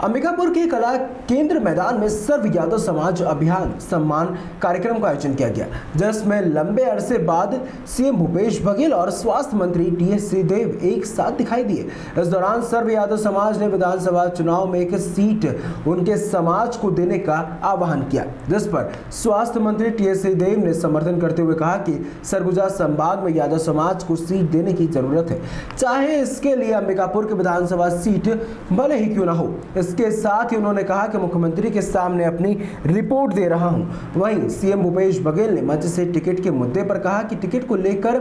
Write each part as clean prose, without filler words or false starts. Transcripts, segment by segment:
अंबिकापुर के कला केंद्र मैदान में सर्व यादव समाज अभियान सम्मान कार्यक्रम का आयोजन किया गया, जिसमें लंबे अरसे बाद सीएम भूपेश बघेल और स्वास्थ्य मंत्री टीएस सिंहदेव एक साथ दिखाई दिए। इस दौरान सर्व यादव समाज ने विधानसभा चुनाव में एक सीट उनके समाज को देने का आह्वान किया, जिस पर स्वास्थ्य मंत्री टीएस सिंहदेव ने समर्थन करते हुए कहा कि सरगुजा संभाग में यादव समाज को सीट देने की जरूरत है, चाहे इसके लिए अंबिकापुर की विधानसभा सीट भले ही क्यों न हो। इसके साथ ही उन्होंने कहा कि मुख्यमंत्री के सामने अपनी रिपोर्ट दे रहा हूं। वहीं सीएम भूपेश बघेल ने मंच से टिकट के मुद्दे पर कहा कि टिकट को लेकर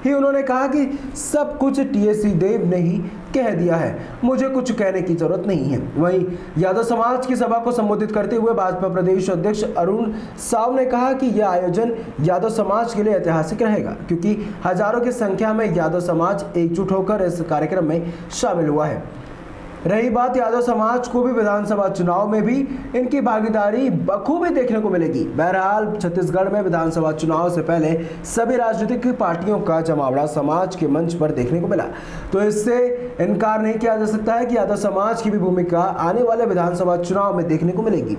ही उन्होंने कहा कि सब कुछ टीएस सिंहदेव ने ही कह दिया है, मुझे कुछ कहने की जरूरत नहीं है। वहीं यादव समाज की सभा को संबोधित करते हुए भाजपा प्रदेश अध्यक्ष अरुण साव ने कहा कि यह आयोजन यादव समाज के लिए ऐतिहासिक रहेगा, क्योंकि हजारों की संख्या में यादव समाज एकजुट होकर इस कार्यक्रम में शामिल हुआ है। रही बात यादव समाज को भी विधानसभा चुनाव में भी इनकी भागीदारी बखूबी देखने को मिलेगी। बहरहाल छत्तीसगढ़ में विधानसभा चुनाव से पहले सभी राजनीतिक पार्टियों का जमावड़ा समाज के मंच पर देखने को मिला, तो इससे इनकार नहीं किया जा सकता है कि यादव समाज की भी भूमिका आने वाले विधानसभा चुनाव में देखने को मिलेगी।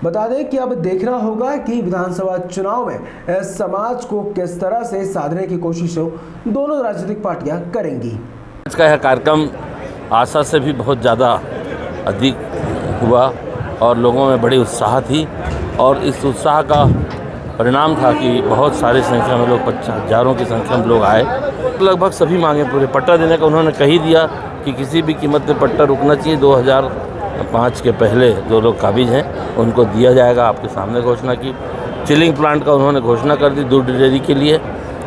बता दें कि अब देखना होगा कि विधानसभा चुनाव में इस समाज को किस तरह से साधने की कोशिश दोनों राजनीतिक पार्टियां करेंगी। आज का यह कार्यक्रम आशा से भी बहुत ज़्यादा अधिक हुआ और लोगों में बड़ी उत्साह थी, और इस उत्साह का परिणाम था कि बहुत सारी संख्या में लोग, हजारों की संख्या में लोग आए। लगभग सभी मांगे पूरे। पट्टा देने का उन्होंने कही दिया कि किसी भी कीमत पे पट्टा रुकना चाहिए। 2005 के पहले जो लोग काबिज हैं उनको दिया जाएगा, आपके सामने घोषणा की। चिलिंग प्लांट का उन्होंने घोषणा कर दी दूध डेयरी के लिए,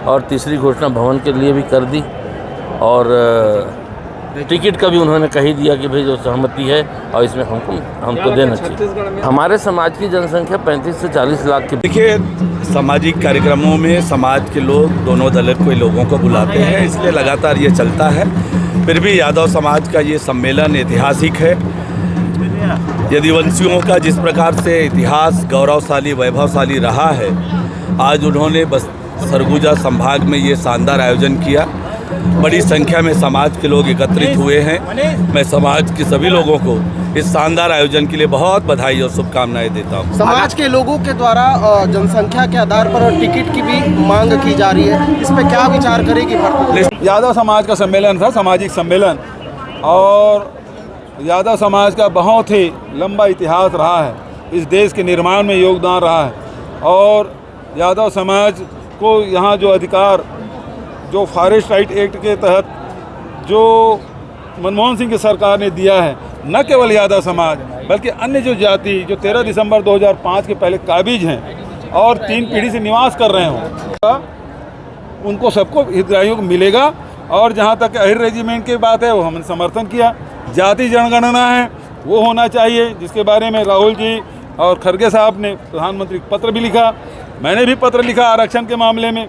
और तीसरी घोषणा भवन के लिए भी कर दी, और टिकट का भी उन्होंने कही दिया कि भाई जो सहमति है और इसमें हमको देना चाहिए। हमारे समाज की जनसंख्या 35 से 40 लाख की। देखिए, सामाजिक कार्यक्रमों में समाज के लोग दोनों दल के लोगों को बुलाते हैं, इसलिए लगातार ये चलता है। फिर भी यादव समाज का ये सम्मेलन ऐतिहासिक है। यदुवंशियों का जिस प्रकार से इतिहास गौरवशाली वैभवशाली रहा है, आज उन्होंने बस सरगुजा संभाग में ये शानदार आयोजन किया। बड़ी संख्या में समाज के लोग एकत्रित हुए हैं। मैं समाज के सभी लोगों को इस शानदार आयोजन के लिए बहुत बधाई और शुभकामनाएं देता हूं। समाज के लोगों के द्वारा जनसंख्या के आधार पर टिकट की भी मांग की जा रही है, इस पर क्या विचार करेगी भारतीय? यादव समाज का सम्मेलन था, सामाजिक सम्मेलन, और यादव समाज का बहुत ही लंबा इतिहास रहा है, इस देश के निर्माण में योगदान रहा है, और यादव समाज को यहाँ जो अधिकार जो फॉरेस्ट राइट एक्ट के तहत जो मनमोहन सिंह की सरकार ने दिया है, न केवल यादव समाज बल्कि अन्य जो जाति जो 13 दिसंबर 2005 के पहले काबिज हैं और 3 पीढ़ी से निवास कर रहे हों, उनको सबको हितग्राहियों को मिलेगा। और जहाँ तक अहिर रेजिमेंट की बात है, वो हमने समर्थन किया। जाति जनगणना है वो होना चाहिए, जिसके बारे में राहुल जी और खड़गे साहब ने प्रधानमंत्री को पत्र भी लिखा, मैंने भी पत्र लिखा आरक्षण के मामले में,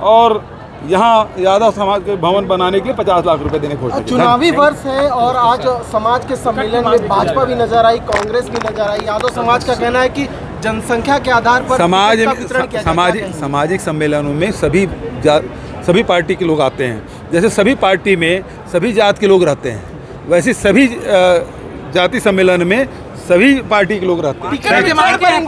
और यहाँ यादव समाज के भवन बनाने के लिए 50 लाख रुपए देने की घोषणा की। चुनावी वर्ष है और आज समाज के सम्मेलन में भाजपा भी नजर आई, कांग्रेस भी नजर आई। यादव समाज का कहना है कि जनसंख्या के आधार पर सामाजिक सम्मेलनों में सभी पार्टी के लोग आते हैं। जैसे सभी पार्टी में सभी जात के लोग रहते हैं, वैसे सभी जाति सम्मेलन में सभी पार्टी के लोग रहते हैं।